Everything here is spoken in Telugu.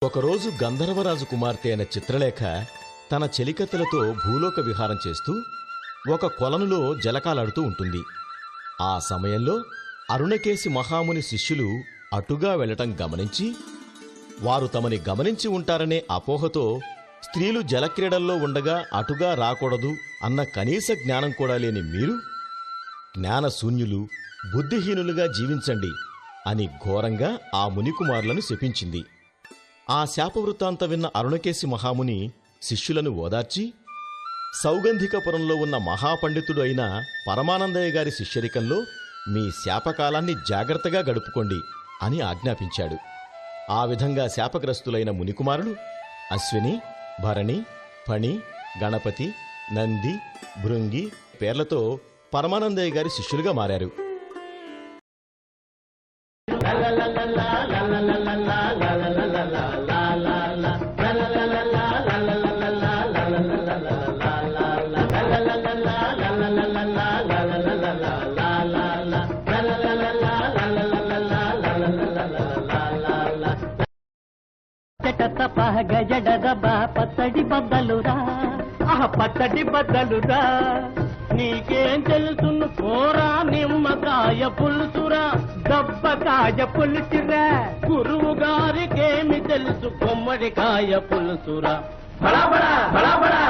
ఒకరోజు గంధర్వరాజు కుమార్తె అయిన చిత్రలేఖ తన చెలికత్తెలతో భూలోక విహారం చేస్తూ ఒక కొలనులో జలకాలాడుతూ ఉంటుంది. ఆ సమయంలో అరుణకేశి మహాముని శిష్యులు అటుగా వెళ్లటం గమనించి, వారు తమని గమనించి ఉంటారనే అపోహతో స్త్రీలు జలక్రీడల్లో ఉండగా అటుగా రాకూడదు అన్న కనీస జ్ఞానం కూడా లేని మీరు జ్ఞానశూన్యులు, బుద్ధిహీనులుగా జీవించండి అని ఘోరంగా ఆ మునికుమారులను శపించింది. ఆ శాపవృత్తాంత విన్న అరుణకేశి మహాముని శిష్యులను ఓదార్చి, సౌగంధికపురంలో ఉన్న మహాపండితుడు అయిన పరమానందయ్య గారి శిష్యరికంలో మీ శాపకాలాన్ని జాగ్రత్తగా గడుపుకోండి అని ఆజ్ఞాపించాడు. ఆ విధంగా శాపగ్రస్తులైన మునికుమారులు అశ్విని, భరణి, ఫణి, గణపతి, నంది, భృంగి పేర్లతో పరమానందయ్య గారి శిష్యులుగా మారారు. పచ్చడి బద్దలురా, పచ్చడి బద్దలురా, నీకేం తెలుసును పోరా నిమ్మకాయ పులుసురా, దబ్బకాయ పులుసురా, గురువు గారికేమి తెలుసు కొమ్మడికాయ పులుసురా. బడా బడా బడా బడా